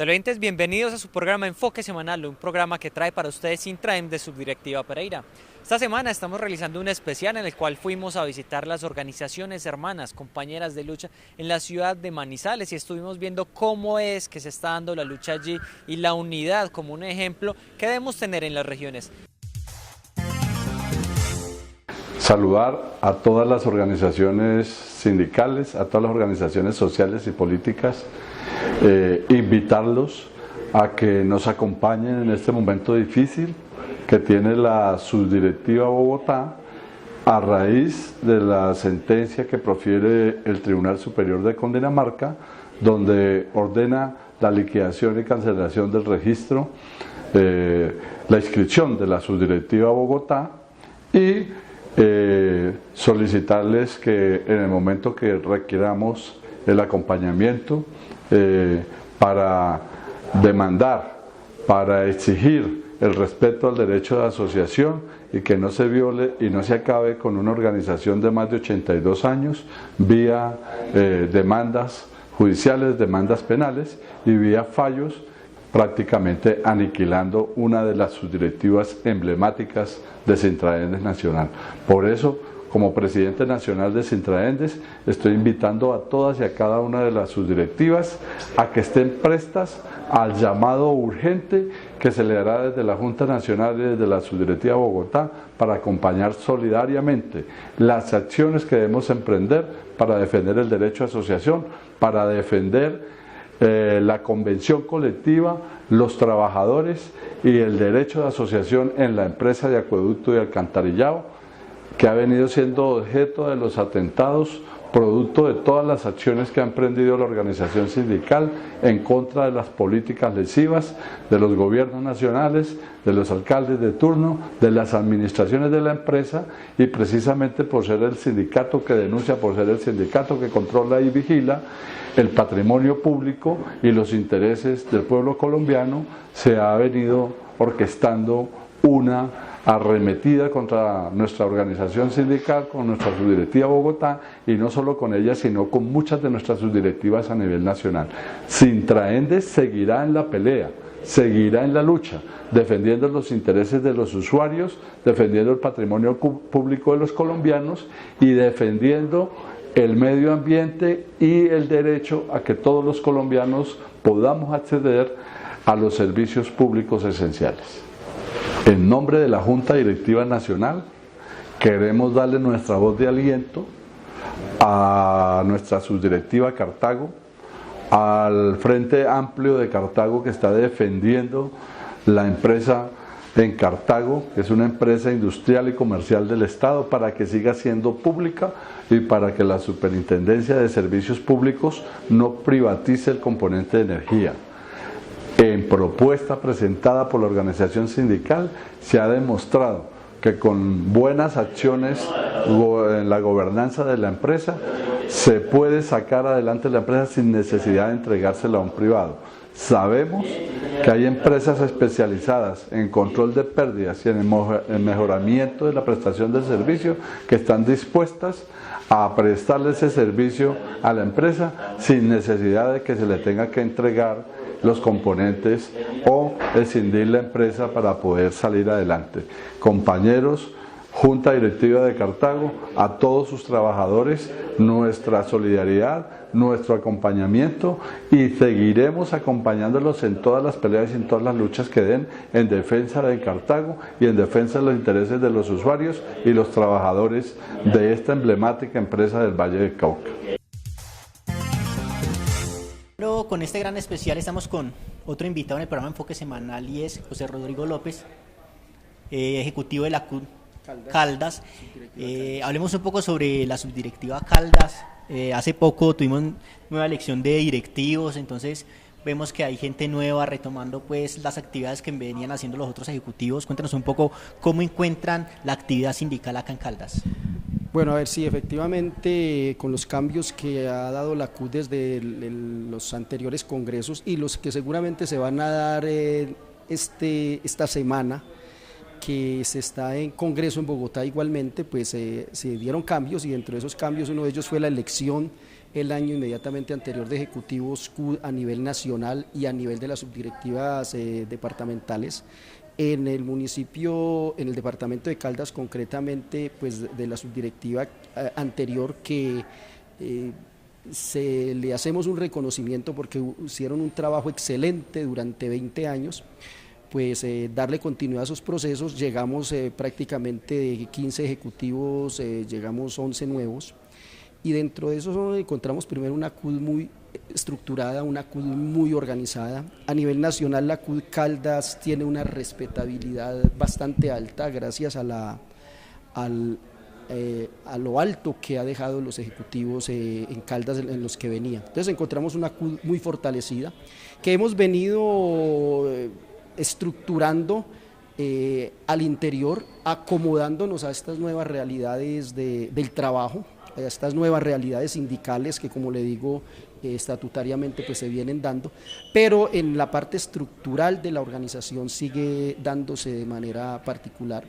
Televidentes, bienvenidos a su programa Enfoque Semanal, un programa que trae para ustedes Intraem de Subdirectiva Pereira. Esta semana estamos realizando un especial en el cual fuimos a visitar las organizaciones hermanas, compañeras de lucha en la ciudad de Manizales y estuvimos viendo cómo es que se está dando la lucha allí y la unidad como un ejemplo que debemos tener en las regiones. Saludar a todas las organizaciones sindicales, a todas las organizaciones sociales y políticas, invitarlos a que nos acompañen en este momento difícil que tiene la Subdirectiva Bogotá a raíz de la sentencia que profiere el Tribunal Superior de Cundinamarca, donde ordena la liquidación y cancelación del registro, la inscripción de la Subdirectiva Bogotá y solicitarles que en el momento que requiramos el acompañamiento para demandar, para exigir el respeto al derecho de asociación y que no se viole y no se acabe con una organización de más de 82 años vía demandas judiciales, demandas penales y vía fallos, prácticamente aniquilando una de las subdirectivas emblemáticas de Sintraendes Nacional. Por eso, como presidente nacional de Sintraendes, estoy invitando a todas y a cada una de las subdirectivas a que estén prestas al llamado urgente que se le hará desde la Junta Nacional y desde la Subdirectiva Bogotá para acompañar solidariamente las acciones que debemos emprender para defender el derecho a asociación, para defender la convención colectiva, los trabajadores y el derecho de asociación en la empresa de acueducto y alcantarillado, que ha venido siendo objeto de los atentados, producto de todas las acciones que ha emprendido la organización sindical en contra de las políticas lesivas de los gobiernos nacionales, de los alcaldes de turno, de las administraciones de la empresa, y precisamente por ser el sindicato que denuncia, por ser el sindicato que controla y vigila el patrimonio público y los intereses del pueblo colombiano, se ha venido orquestando una arremetida contra nuestra organización sindical, con nuestra Subdirectiva Bogotá, y no solo con ella, sino con muchas de nuestras subdirectivas a nivel nacional. Sintraendes seguirá en la pelea, seguirá en la lucha, defendiendo los intereses de los usuarios, defendiendo el patrimonio público de los colombianos y defendiendo el medio ambiente y el derecho a que todos los colombianos podamos acceder a los servicios públicos esenciales. En nombre de la Junta Directiva Nacional, queremos darle nuestra voz de aliento a nuestra subdirectiva Cartago, al Frente Amplio de Cartago, que está defendiendo la empresa en Cartago, que es una empresa industrial y comercial del Estado, para que siga siendo pública y para que la Superintendencia de Servicios Públicos no privatice el componente de energía. En propuesta presentada por la organización sindical se ha demostrado que con buenas acciones en la gobernanza de la empresa se puede sacar adelante la empresa sin necesidad de entregársela a un privado. Sabemos que hay empresas especializadas en control de pérdidas y en el mejoramiento de la prestación del servicio que están dispuestas a prestarle ese servicio a la empresa sin necesidad de que se le tenga que entregar los componentes o escindir la empresa para poder salir adelante. Compañeros, Junta Directiva de Cartago, a todos sus trabajadores, nuestra solidaridad, nuestro acompañamiento, y seguiremos acompañándolos en todas las peleas y en todas las luchas que den en defensa de Cartago y en defensa de los intereses de los usuarios y los trabajadores de esta emblemática empresa del Valle del Cauca. Con este gran especial estamos con otro invitado en el programa Enfoque Semanal y es José Rodrigo López, ejecutivo de la CUT Caldas. Hablemos un poco sobre la subdirectiva Caldas. Hace poco tuvimos nueva elección de directivos, entonces vemos que hay gente nueva retomando pues las actividades que venían haciendo los otros ejecutivos. Cuéntanos un poco cómo encuentran la actividad sindical acá en Caldas. Bueno, a ver, sí, efectivamente, con los cambios que ha dado la CUT desde los anteriores congresos y los que seguramente se van a dar esta semana, que se está en congreso en Bogotá igualmente, pues se dieron cambios, y dentro de esos cambios uno de ellos fue la elección el año inmediatamente anterior de ejecutivos CUD a nivel nacional y a nivel de las subdirectivas departamentales. En el municipio, en el departamento de Caldas concretamente, pues de la subdirectiva anterior que le hacemos un reconocimiento porque hicieron un trabajo excelente durante 20 años, pues darle continuidad a esos procesos. Llegamos prácticamente de 15 ejecutivos, llegamos 11 nuevos, y dentro de eso encontramos primero una CUD muy estructurada, una CUD muy organizada. A nivel nacional la CUD Caldas tiene una respetabilidad bastante alta gracias a lo alto que ha dejado los ejecutivos en Caldas en los que venía. Entonces encontramos una CUD muy fortalecida que hemos venido estructurando al interior, acomodándonos a estas nuevas realidades del trabajo, a estas nuevas realidades sindicales que, como le digo, estatutariamente pues se vienen dando, pero en la parte estructural de la organización sigue dándose de manera particular.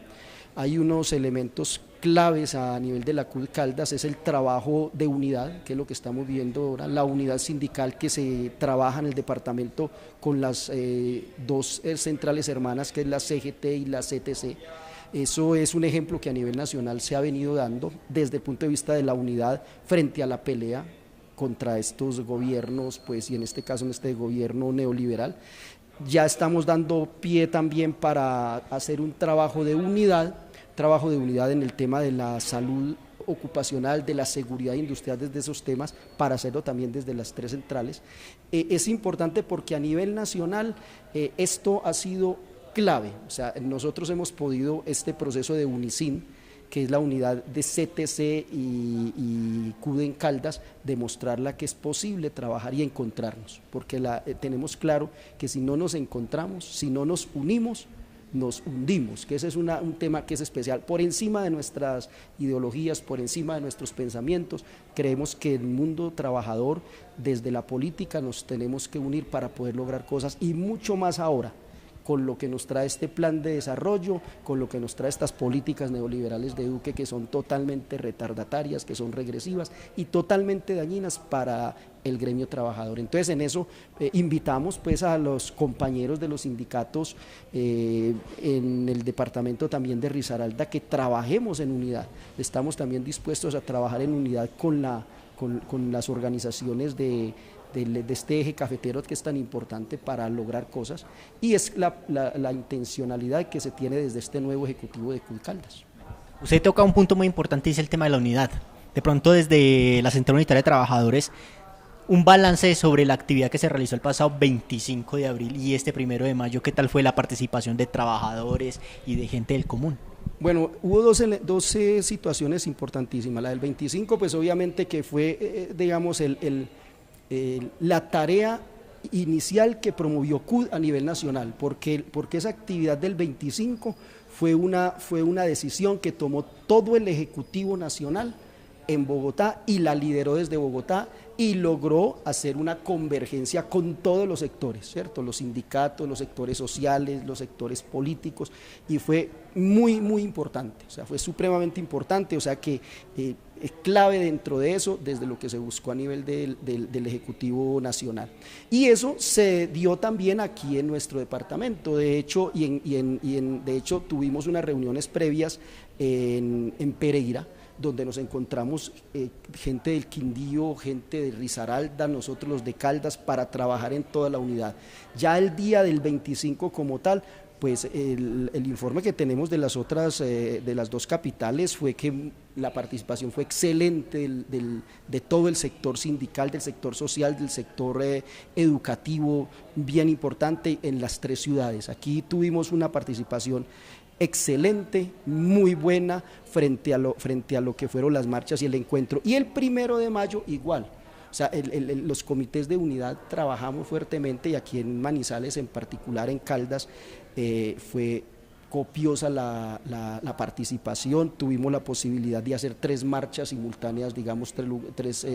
Hay unos elementos claves a nivel de la CUD Caldas, es el trabajo de unidad, que es lo que estamos viendo ahora, la unidad sindical que se trabaja en el departamento con las dos centrales hermanas, que es la CGT y la CTC. Eso es un ejemplo que a nivel nacional se ha venido dando desde el punto de vista de la unidad frente a la pelea contra estos gobiernos, pues, y en este caso en este gobierno neoliberal. Ya estamos dando pie también para hacer un trabajo de unidad en el tema de la salud ocupacional, de la seguridad industrial, desde esos temas, para hacerlo también desde las tres centrales. Es importante porque a nivel nacional esto ha sido clave, o sea, nosotros hemos podido este proceso de Unicin, que es la unidad de CTC y CUD en Caldas, demostrarla que es posible trabajar y encontrarnos, porque tenemos claro que si no nos encontramos, si no nos unimos, nos hundimos, que ese es un tema que es especial. Por encima de nuestras ideologías, por encima de nuestros pensamientos, creemos que el mundo trabajador, desde la política, nos tenemos que unir para poder lograr cosas, y mucho más ahora, con lo que nos trae este plan de desarrollo, con lo que nos trae estas políticas neoliberales de Duque, que son totalmente retardatarias, que son regresivas y totalmente dañinas para el gremio trabajador. Entonces en eso invitamos pues a los compañeros de los sindicatos en el departamento también de Risaralda, que trabajemos en unidad. Estamos también dispuestos a trabajar en unidad con las organizaciones de este eje cafetero, que es tan importante para lograr cosas, y es la intencionalidad que se tiene desde este nuevo ejecutivo de CUD Caldas. Usted toca un punto muy importante, y es el tema de la unidad. De pronto, desde la Central Unitaria de Trabajadores, un balance sobre la actividad que se realizó el pasado 25 de abril y este 1 de mayo, ¿qué tal fue la participación de trabajadores y de gente del común? Bueno, hubo 12 situaciones importantísimas. La del 25, pues obviamente que fue, digamos, la tarea inicial que promovió CUD a nivel nacional, porque esa actividad del 25 fue una decisión que tomó todo el Ejecutivo Nacional en Bogotá y la lideró desde Bogotá y logró hacer una convergencia con todos los sectores, ¿cierto? Los sindicatos, los sectores sociales, los sectores políticos, y fue muy, muy importante, o sea, fue supremamente importante, o sea que es clave dentro de eso, desde lo que se buscó a nivel del Ejecutivo Nacional. Y eso se dio también aquí en nuestro departamento, de hecho, de hecho tuvimos unas reuniones previas en Pereira, donde nos encontramos gente del Quindío, gente de Risaralda, nosotros los de Caldas, para trabajar en toda la unidad. Ya el día del 25 como tal, pues el informe que tenemos de las otras, de las dos capitales, fue que la participación fue excelente de todo el sector sindical, del sector social, del sector educativo, bien importante en las tres ciudades. Aquí tuvimos una participación excelente, muy buena frente a lo que fueron las marchas y el encuentro. Y el 1 de mayo igual, o sea, los comités de unidad trabajamos fuertemente, y aquí en Manizales, en particular en Caldas, fue copiosa la participación, tuvimos la posibilidad de hacer 3 marchas simultáneas, digamos tres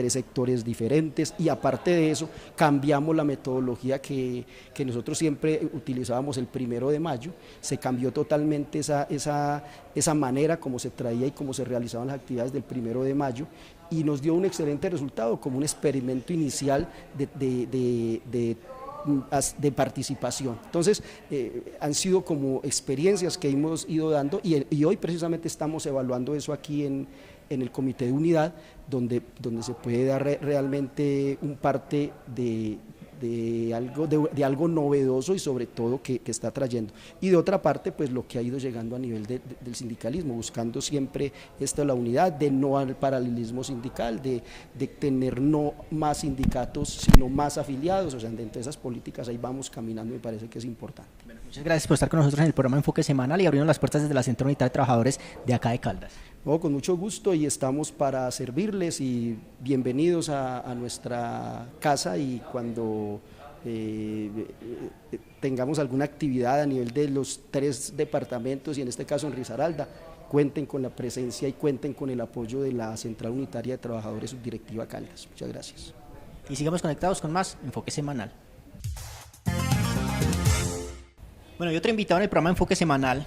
sectores diferentes, y aparte de eso cambiamos la metodología que nosotros siempre utilizábamos el 1 de mayo, se cambió totalmente esa manera como se traía y cómo se realizaban las actividades del 1 de mayo, y nos dio un excelente resultado como un experimento inicial de participación. Entonces han sido como experiencias que hemos ido dando, y hoy precisamente estamos evaluando eso aquí en el Comité de Unidad, donde se puede dar realmente un parte de algo novedoso y sobre todo que está trayendo. Y de otra parte, pues lo que ha ido llegando a nivel del sindicalismo, buscando siempre la unidad, de no al paralelismo sindical, de tener no más sindicatos, sino más afiliados. O sea, dentro de esas políticas ahí vamos caminando, me parece que es importante. Bueno, muchas gracias por estar con nosotros en el programa Enfoque Semanal y abriendo las puertas desde la Central Unitaria de Trabajadores de acá de Caldas. No, con mucho gusto, y estamos para servirles, y bienvenidos a nuestra casa, y cuando tengamos alguna actividad a nivel de los 3 departamentos y en este caso en Risaralda, cuenten con la presencia y cuenten con el apoyo de la Central Unitaria de Trabajadores Subdirectiva Caldas. Muchas gracias. Y sigamos conectados con más Enfoque Semanal. Bueno, y otro invitado en el programa Enfoque Semanal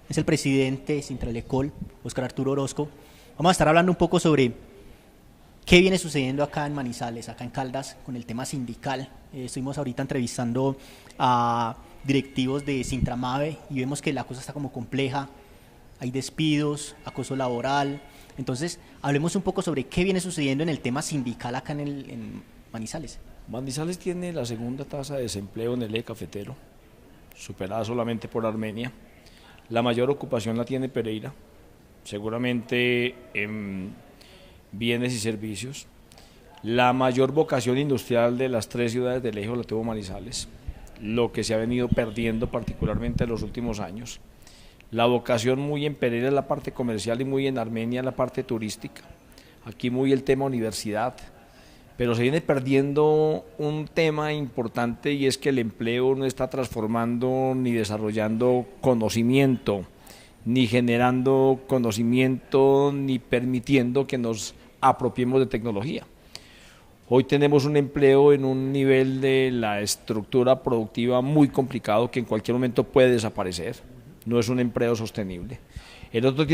es el presidente de Sintralecol, Óscar Arturo Orozco. Vamos a estar hablando un poco sobre qué viene sucediendo acá en Manizales, acá en Caldas, con el tema sindical. Estuvimos ahorita entrevistando a directivos de Sintramave y vemos que la cosa está como compleja. Hay despidos, acoso laboral. Entonces, hablemos un poco sobre qué viene sucediendo en el tema sindical acá en Manizales. Manizales tiene la segunda tasa de desempleo en el eje cafetero, superada solamente por Armenia. La mayor ocupación la tiene Pereira, seguramente en bienes y servicios. La mayor vocación industrial de las 3 ciudades del eje la tuvo Manizales, lo que se ha venido perdiendo particularmente en los últimos años. La vocación muy en Pereira es la parte comercial y muy en Armenia la parte turística. Aquí muy el tema universidad, pero se viene perdiendo un tema importante, y es que el empleo no está transformando ni desarrollando conocimiento, ni generando conocimiento, ni permitiendo que nos apropiemos de tecnología. Hoy tenemos un empleo en un nivel de la estructura productiva muy complicado, que en cualquier momento puede desaparecer, no es un empleo sostenible. El otro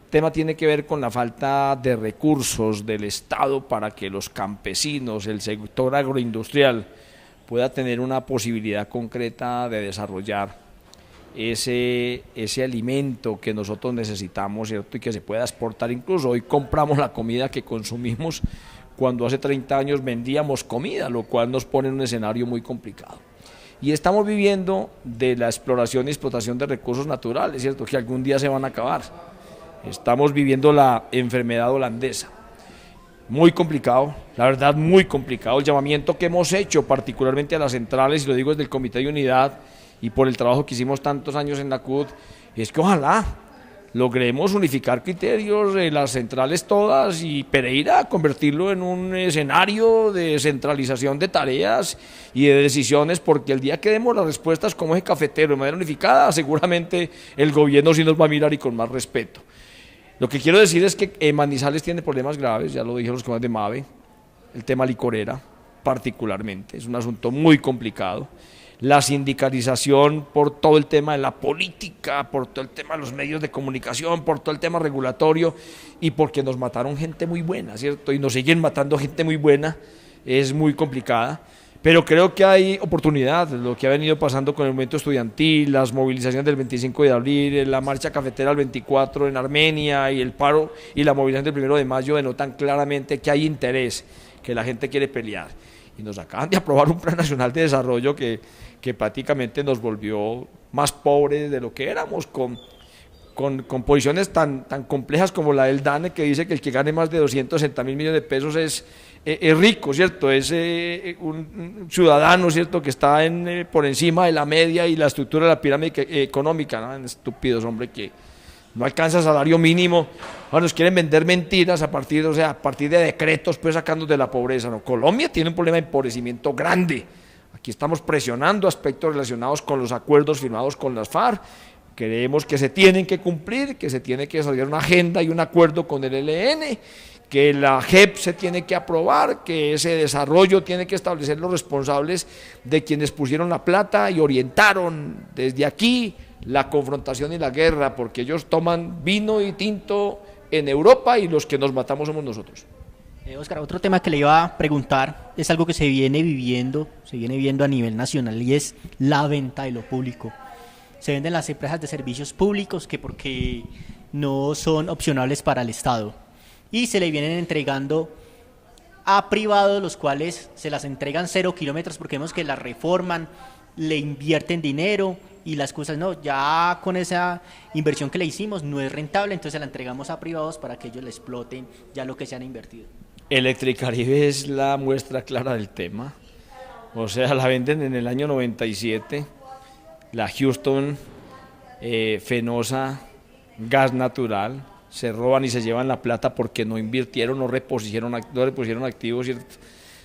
tema tiene que ver con la falta de recursos del Estado para que los campesinos, el sector agroindustrial, pueda tener una posibilidad concreta de desarrollar ese alimento que nosotros necesitamos, ¿cierto? Y que se pueda exportar. Incluso hoy compramos la comida que consumimos cuando hace 30 años vendíamos comida, lo cual nos pone en un escenario muy complicado. Y estamos viviendo de la exploración y explotación de recursos naturales, ¿cierto? Que algún día se van a acabar. Estamos viviendo la enfermedad holandesa. Muy complicado, la verdad muy complicado. El llamamiento que hemos hecho particularmente a las centrales, y lo digo desde el Comité de Unidad y por el trabajo que hicimos tantos años en la CUT, es que ojalá logremos unificar criterios de las centrales todas y Pereira convertirlo en un escenario de centralización de tareas y de decisiones, porque el día que demos las respuestas como eje cafetero de manera unificada, seguramente el gobierno sí nos va a mirar y con más respeto. Lo que quiero decir es que Manizales tiene problemas graves, ya lo dijeron los comandantes de MAVE, el tema licorera particularmente, es un asunto muy complicado. La sindicalización por todo el tema de la política, por todo el tema de los medios de comunicación, por todo el tema regulatorio, y porque nos mataron gente muy buena, ¿cierto? Y nos siguen matando gente muy buena, es muy complicada, pero creo que hay oportunidad. Lo que ha venido pasando con el movimiento estudiantil, las movilizaciones del 25 de abril, la marcha cafetera del 24 en Armenia y el paro y la movilización del 1 de mayo denotan claramente que hay interés, que la gente quiere pelear. Y nos acaban de aprobar un Plan Nacional de Desarrollo que prácticamente nos volvió más pobres de lo que éramos, con posiciones tan complejas como la del DANE, que dice que el que gane más de 260.000 millones de pesos es rico, ¿cierto? Es un ciudadano, ¿cierto?, que está por encima de la media y la estructura de la pirámide económica, ¿no? Estúpidos, hombre, que no alcanza salario mínimo. Ahora nos quieren vender mentiras a partir de decretos, pues sacándonos de la pobreza. No, Colombia tiene un problema de empobrecimiento grande. Aquí estamos presionando aspectos relacionados con los acuerdos firmados con las FARC, Creemos que se tienen que cumplir, que se tiene que desarrollar una agenda y un acuerdo con el ELN, que la JEP se tiene que aprobar, que ese desarrollo tiene que establecer los responsables de quienes pusieron la plata y orientaron desde aquí la confrontación y la guerra, porque ellos toman vino y tinto en Europa y los que nos matamos somos nosotros. Óscar, otro tema que le iba a preguntar es algo que se viene viendo a nivel nacional, y es la venta de lo público. Se venden las empresas de servicios públicos que porque no son opcionales para el Estado, y se le vienen entregando a privados, los cuales se las entregan 0 kilómetros porque vemos que las reforman, le invierten dinero y las cosas no, ya con esa inversión que le hicimos no es rentable, entonces la entregamos a privados para que ellos le exploten ya lo que se han invertido. Electricaribe es la muestra clara del tema, o sea, la venden en el año 97, la Houston, Fenosa, Gas Natural, se roban y se llevan la plata porque no invirtieron, no repusieron activos, ¿cierto?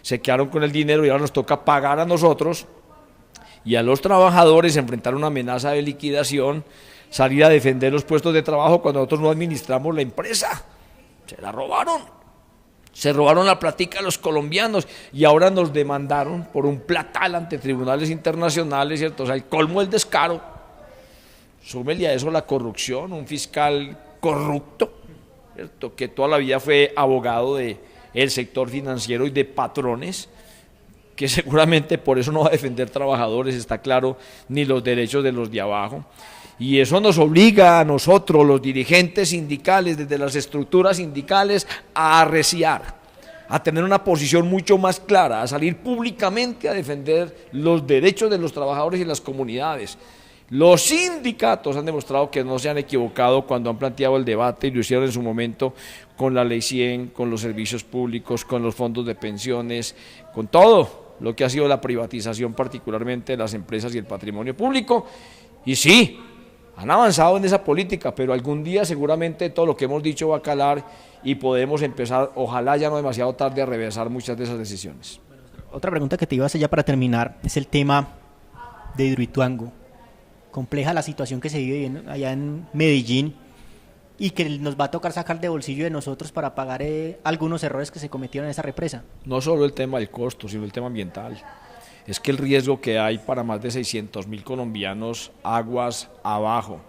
Se quedaron con el dinero y ahora nos toca pagar a nosotros y a los trabajadores, enfrentar una amenaza de liquidación, salir a defender los puestos de trabajo cuando nosotros no administramos la empresa. Se la robaron. Se robaron la platica a los colombianos y ahora nos demandaron por un platal ante tribunales internacionales, ¿cierto? O sea, el colmo del descaro. Súmele a eso la corrupción, un fiscal corrupto, ¿cierto? Que toda la vida fue abogado del sector financiero y de patrones, que seguramente por eso no va a defender trabajadores, está claro, ni los derechos de los de abajo. Y eso nos obliga a nosotros, los dirigentes sindicales, desde las estructuras sindicales, a arreciar, a tener una posición mucho más clara, a salir públicamente a defender los derechos de los trabajadores y las comunidades. Los sindicatos han demostrado que no se han equivocado cuando han planteado el debate y lo hicieron en su momento con la Ley 100, con los servicios públicos, con los fondos de pensiones, con todo lo que ha sido la privatización particularmente de las empresas y el patrimonio público. Y sí, han avanzado en esa política, pero algún día seguramente todo lo que hemos dicho va a calar y podemos empezar, ojalá ya no demasiado tarde, a reversar muchas de esas decisiones. Otra pregunta que te iba a hacer ya para terminar es el tema de Hidroituango. Compleja la situación que se vive allá en Medellín y que nos va a tocar sacar de bolsillo de nosotros para pagar algunos errores que se cometieron en esa represa. No solo el tema del costo, sino el tema ambiental. Es que el riesgo que hay para más de 600.000 colombianos aguas abajo,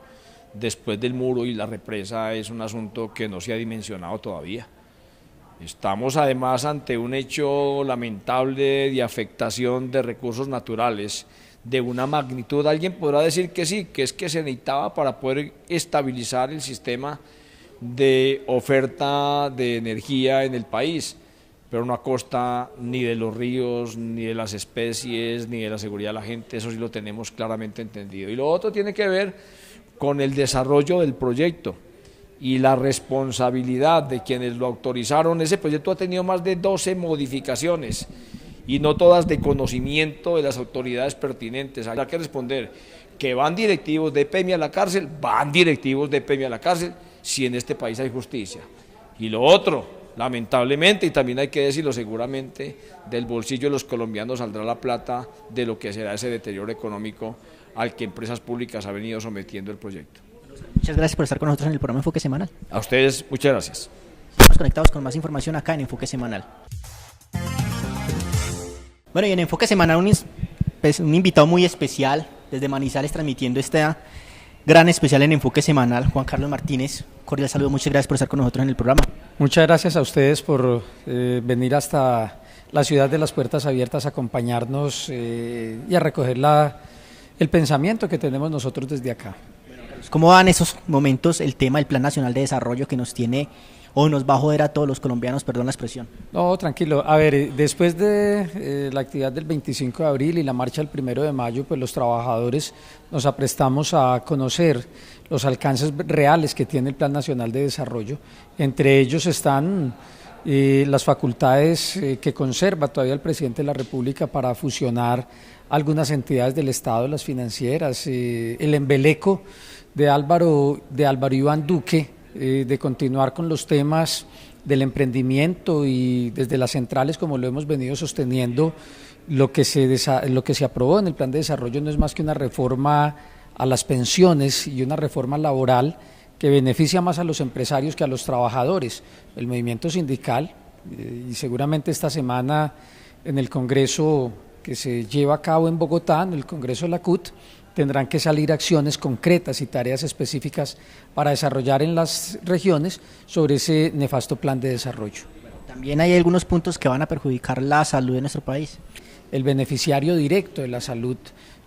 después del muro y la represa, es un asunto que no se ha dimensionado todavía. Estamos además ante un hecho lamentable de afectación de recursos naturales de una magnitud. Alguien podrá decir que sí, que es que se necesitaba para poder estabilizar el sistema de oferta de energía en el país, pero no a costa ni de los ríos, ni de las especies, ni de la seguridad de la gente. Eso sí lo tenemos claramente entendido. Y lo otro tiene que ver con el desarrollo del proyecto y la responsabilidad de quienes lo autorizaron. Ese proyecto ha tenido más de 12 modificaciones y no todas de conocimiento de las autoridades pertinentes. Habrá que responder que van directivos de EPM a la cárcel, van directivos de EPM a la cárcel, si en este país hay justicia. Y lo otro, lamentablemente, y también hay que decirlo seguramente, del bolsillo de los colombianos saldrá la plata de lo que será ese deterioro económico al que empresas públicas ha venido sometiendo el proyecto. Muchas gracias por estar con nosotros en el programa Enfoque Semanal. A ustedes, muchas gracias. Estamos conectados con más información acá en Enfoque Semanal. Bueno, y en Enfoque Semanal un invitado muy especial desde Manizales, transmitiendo esta gran especial en Enfoque Semanal, Juan Carlos Martínez. Cordial saludo, muchas gracias por estar con nosotros en el programa. Muchas gracias a ustedes por venir hasta la ciudad de las puertas abiertas a acompañarnos y a recoger el pensamiento que tenemos nosotros desde acá. ¿Cómo van esos momentos el tema del Plan Nacional de Desarrollo que nos tiene o nos va a joder a todos los colombianos, perdón la expresión? No, tranquilo. A ver, después de la actividad del 25 de abril y la marcha del 1 de mayo, pues los trabajadores nos aprestamos a conocer los alcances reales que tiene el Plan Nacional de Desarrollo. Entre ellos están las facultades que conserva todavía el presidente de la República para fusionar algunas entidades del Estado, las financieras, el embeleco de Álvaro Iván Duque, de continuar con los temas del emprendimiento y desde las centrales, como lo hemos venido sosteniendo, lo que se aprobó en el Plan de Desarrollo no es más que una reforma a las pensiones y una reforma laboral que beneficia más a los empresarios que a los trabajadores. El movimiento sindical, y seguramente esta semana en el Congreso que se lleva a cabo en Bogotá, en el Congreso de la CUT, tendrán que salir acciones concretas y tareas específicas para desarrollar en las regiones sobre ese nefasto plan de desarrollo. También hay algunos puntos que van a perjudicar la salud de nuestro país. El beneficiario directo de la salud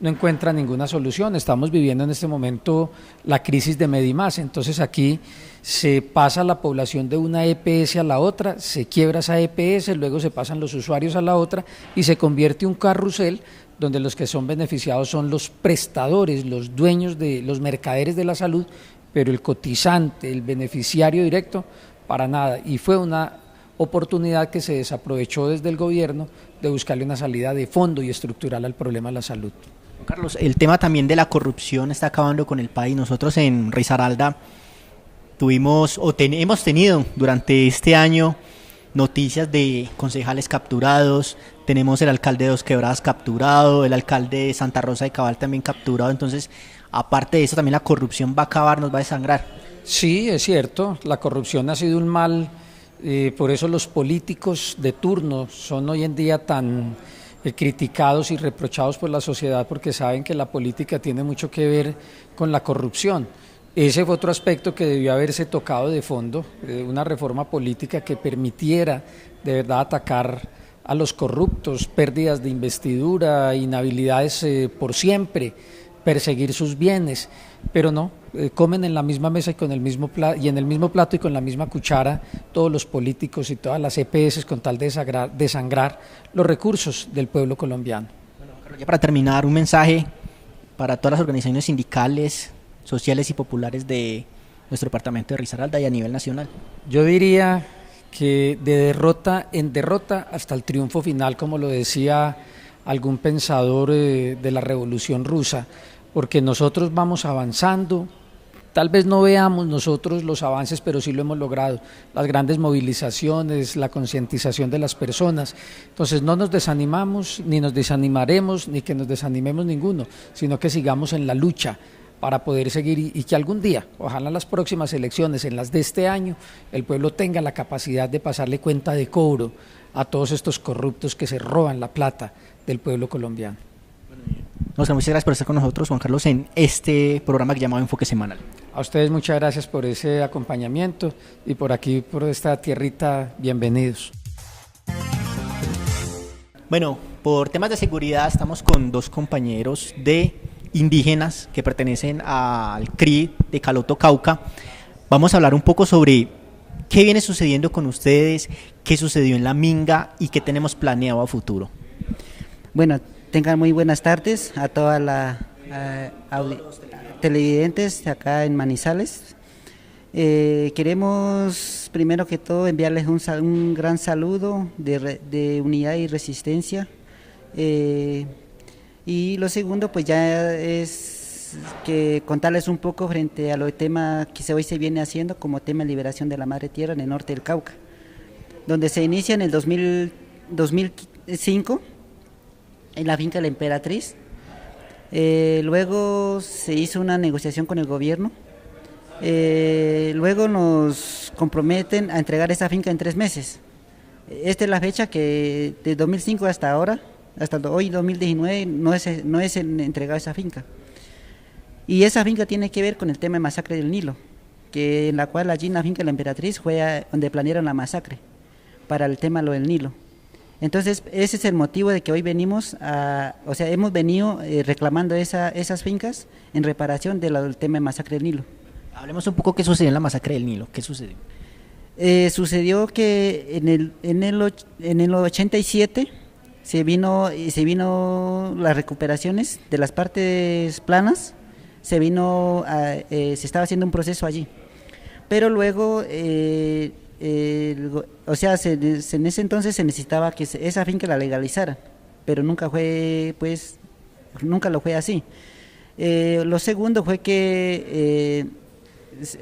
no encuentra ninguna solución. Estamos viviendo en este momento la crisis de Medimás, entonces aquí se pasa la población de una EPS a la otra, se quiebra esa EPS, luego se pasan los usuarios a la otra y se convierte un carrusel donde los que son beneficiados son los prestadores, los dueños de los mercaderes de la salud, pero el cotizante, el beneficiario directo, para nada. Y fue una oportunidad que se desaprovechó desde el gobierno de buscarle una salida de fondo y estructural al problema de la salud. Carlos, el tema también de la corrupción está acabando con el país. Nosotros en Risaralda hemos tenido durante este año noticias de concejales capturados, tenemos el alcalde de Dos Quebradas capturado, el alcalde de Santa Rosa de Cabal también capturado, entonces aparte de eso también la corrupción va a acabar, nos va a desangrar. Sí, es cierto, la corrupción ha sido un mal, por eso los políticos de turno son hoy en día tan criticados y reprochados por la sociedad porque saben que la política tiene mucho que ver con la corrupción. Ese fue otro aspecto que debió haberse tocado de fondo, una reforma política que permitiera de verdad atacar a los corruptos, pérdidas de investidura, inhabilidades por siempre, perseguir sus bienes, pero no, comen en la misma mesa y con el mismo y en el mismo plato y con la misma cuchara todos los políticos y todas las EPS con tal de desangrar los recursos del pueblo colombiano. Bueno, Carlos, ya para terminar, un mensaje para todas las organizaciones sindicales, sociales y populares de nuestro departamento de Risaralda y a nivel nacional. Yo diría que de derrota en derrota hasta el triunfo final, como lo decía algún pensador de la Revolución Rusa, porque nosotros vamos avanzando, tal vez no veamos nosotros los avances, pero sí lo hemos logrado, las grandes movilizaciones, la concientización de las personas, entonces no nos desanimamos, ni nos desanimaremos, ni que nos desanimemos ninguno, sino que sigamos en la lucha para poder seguir y que algún día, ojalá en las próximas elecciones, en las de este año, el pueblo tenga la capacidad de pasarle cuenta de cobro a todos estos corruptos que se roban la plata del pueblo colombiano. Muchas gracias por estar con nosotros, Juan Carlos, en este programa que llamado Enfoque Semanal. A ustedes muchas gracias por ese acompañamiento y por aquí, por esta tierrita, bienvenidos. Bueno, por temas de seguridad estamos con dos compañeros de indígenas que pertenecen al CRI de Caloto, Cauca. Vamos a hablar un poco sobre qué viene sucediendo con ustedes, qué sucedió en la Minga y qué tenemos planeado a futuro. Bueno, tengan muy buenas tardes a todas las televidentes acá en Manizales. Queremos primero que todo enviarles un gran saludo de unidad y resistencia. Y lo segundo pues ya es que contarles un poco frente a los temas que hoy se viene haciendo como tema de liberación de la madre tierra en el norte del Cauca, donde se inicia en el 2005 en la finca de la Emperatriz. Luego se hizo una negociación con el gobierno, luego nos comprometen a entregar esa finca en 3 meses. Esta es la fecha que de 2005 hasta ahora, hasta hoy 2019 no es entregado esa finca. Y esa finca tiene que ver con el tema de masacre del Nilo, que en la cual allí en la finca de la Emperatriz fue donde planearon la masacre para el tema lo del Nilo. Entonces ese es el motivo de que hoy venimos hemos venido reclamando esas fincas en reparación del tema de masacre del Nilo. Hablemos un poco qué sucedió en la masacre del Nilo, ¿qué sucedió? Sucedió que en el 87 se vino las recuperaciones de las partes planas, se estaba haciendo un proceso allí, pero luego en ese entonces se necesitaba que esa finca la legalizara, pero nunca lo fue así. Lo segundo fue que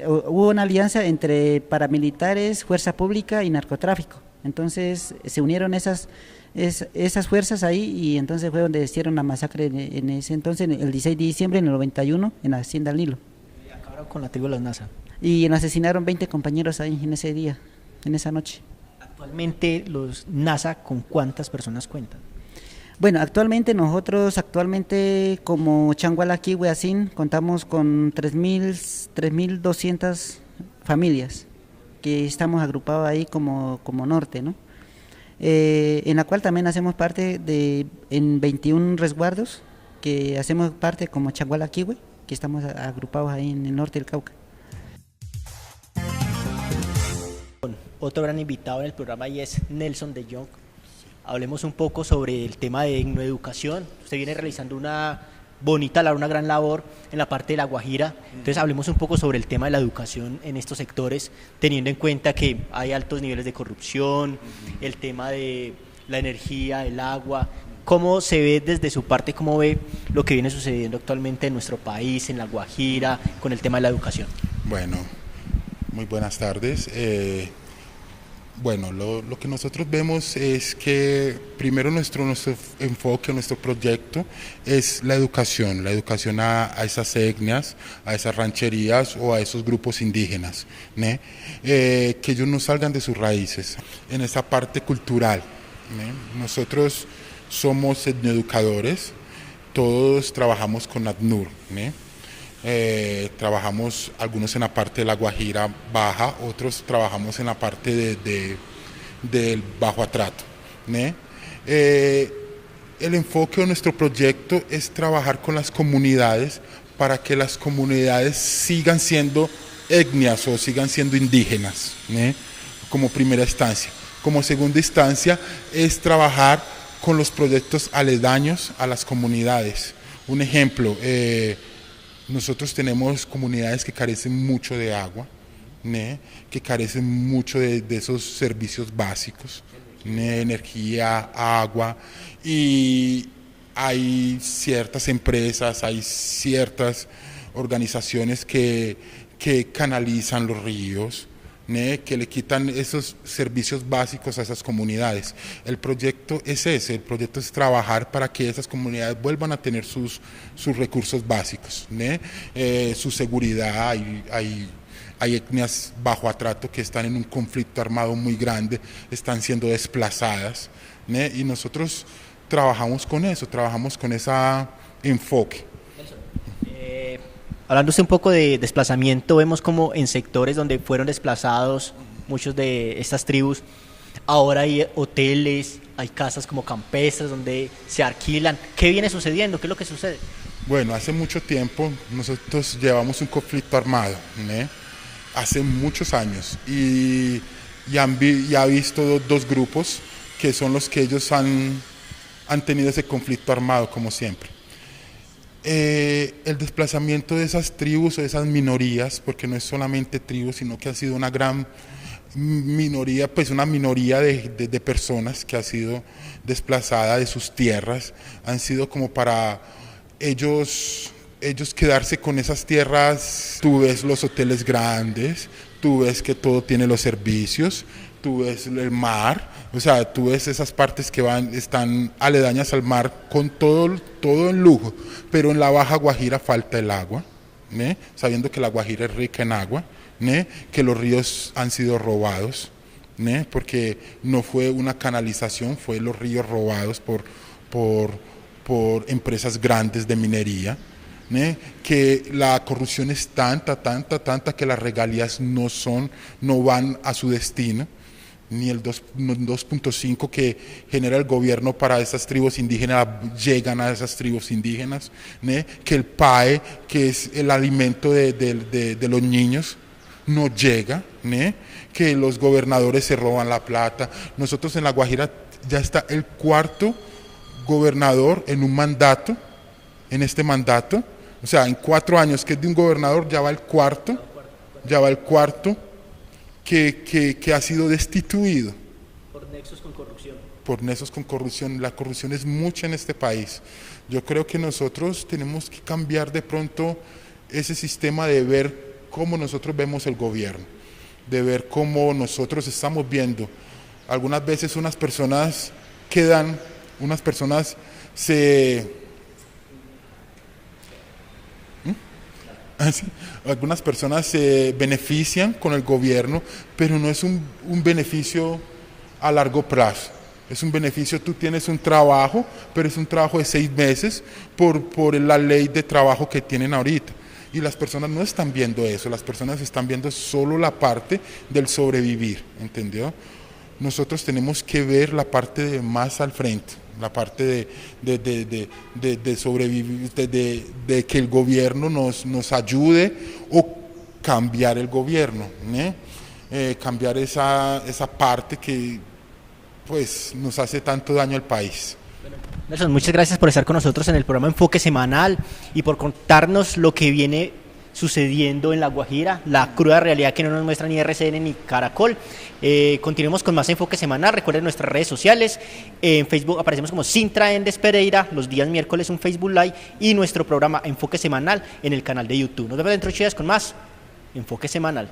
hubo una alianza entre paramilitares, fuerza pública y narcotráfico, Entonces se unieron esas fuerzas ahí y entonces fue donde hicieron la masacre en ese entonces, el 16 de diciembre del 91, en la Hacienda del Nilo. Y acabaron con la tribu de los Nasa. Y asesinaron 20 compañeros ahí en ese día, en esa noche. Actualmente los Nasa, ¿con cuántas personas cuentan? Bueno, actualmente nosotros, como Changualaquí, Hueacín, contamos con 3.200 familias que estamos agrupados ahí como norte, ¿no? En la cual también hacemos parte en 21 resguardos, que hacemos parte como Changualaquí, que estamos agrupados ahí en el norte del Cauca. Otro gran invitado en el programa y es Nelson de Jong. Hablemos un poco sobre el tema de educación. Usted viene realizando una gran labor en la parte de La Guajira. Entonces hablemos un poco sobre el tema de la educación en estos sectores, teniendo en cuenta que hay altos niveles de corrupción, el tema de la energía, el agua. ¿Cómo se ve desde su parte, cómo ve lo que viene sucediendo actualmente en nuestro país, en La Guajira, con el tema de la educación? Bueno, muy buenas tardes. Bueno, lo que nosotros vemos es que primero nuestro enfoque, nuestro proyecto es la educación a esas etnias, a esas rancherías o a esos grupos indígenas, ¿ne? Que ellos no salgan de sus raíces, en esa parte cultural, ¿ne? Nosotros somos etnoeducadores, todos trabajamos con ACNUR, ¿ne? Trabajamos algunos en la parte de La Guajira Baja, otros trabajamos en la parte del Bajo Atrato, ¿ne? El enfoque de nuestro proyecto es trabajar con las comunidades para que las comunidades sigan siendo etnias o sigan siendo indígenas, ¿ne? Como primera instancia. Como segunda instancia es trabajar con los proyectos aledaños a las comunidades. Un ejemplo, nosotros tenemos comunidades que carecen mucho de agua, ¿ne? Que carecen mucho de esos servicios básicos, ¿ne? Energía, agua, y hay ciertas empresas, hay ciertas organizaciones que canalizan los ríos, ¿ne? Que le quitan esos servicios básicos a esas comunidades. El proyecto es ese, el proyecto es trabajar para que esas comunidades vuelvan a tener sus recursos básicos, ¿ne? Su seguridad, hay etnias bajo atrato que están en un conflicto armado muy grande, están siendo desplazadas, ¿ne? Y nosotros trabajamos con eso, trabajamos con ese enfoque. Hablando usted un poco de desplazamiento, vemos como en sectores donde fueron desplazados muchos de estas tribus, ahora hay hoteles, hay casas como campestres donde se alquilan. ¿Qué viene sucediendo? ¿Qué es lo que sucede? Bueno, hace mucho tiempo nosotros llevamos un conflicto armado, ¿ne? Hace muchos años y ha visto dos grupos que son los que ellos han tenido ese conflicto armado como siempre. El desplazamiento de esas tribus o de esas minorías, porque no es solamente tribus, sino que ha sido una gran minoría, pues una minoría de personas que ha sido desplazada de sus tierras, han sido como para ellos quedarse con esas tierras. Tú ves los hoteles grandes, tú ves que todo tiene los servicios, tú ves el mar, o sea, tú ves esas partes que están aledañas al mar con todo en lujo, pero en la Baja Guajira falta el agua, ¿ne? Sabiendo que la Guajira es rica en agua, ¿ne? Que los ríos han sido robados, ¿ne? Porque no fue una canalización, fue los ríos robados por empresas grandes de minería, ¿ne? Que la corrupción es tanta que las regalías no van a su destino, ni el 2.5 que genera el gobierno para esas tribus indígenas llegan a esas tribus indígenas, ¿ne? Que el PAE, que es el alimento de los niños, no llega, ¿ne? Que los gobernadores se roban la plata. Nosotros en La Guajira ya está el cuarto gobernador en un mandato, en este mandato, o sea, en 4 años que es de un gobernador ya va el cuarto que ha sido destituido. Por nexos con corrupción. Por nexos con corrupción. La corrupción es mucha en este país. Yo creo que nosotros tenemos que cambiar de pronto ese sistema de ver cómo nosotros vemos el gobierno, de ver cómo nosotros estamos viendo Algunas veces unas personas quedan, unas personas algunas personas se benefician con el gobierno, pero no es un beneficio a largo plazo. Es un beneficio, tú tienes un trabajo, pero es un trabajo de 6 meses por la ley de trabajo que tienen ahorita. Y las personas no están viendo eso, las personas están viendo solo la parte del sobrevivir, ¿entendió? Nosotros tenemos que ver la parte de más al frente, la parte de sobrevivir, de que el gobierno nos ayude o cambiar el gobierno, cambiar esa parte que pues nos hace tanto daño al país. Nelson, muchas gracias por estar con nosotros en el programa Enfoque Semanal y por contarnos lo que viene sucediendo en La Guajira, la cruda realidad que no nos muestra ni RCN ni Caracol. Continuemos con más Enfoque Semanal. Recuerden nuestras redes sociales. En Facebook aparecemos como Sintra Endes Pereira, los días miércoles un Facebook Live y nuestro programa Enfoque Semanal en el canal de YouTube. Nos vemos dentro de 8 días con más Enfoque Semanal.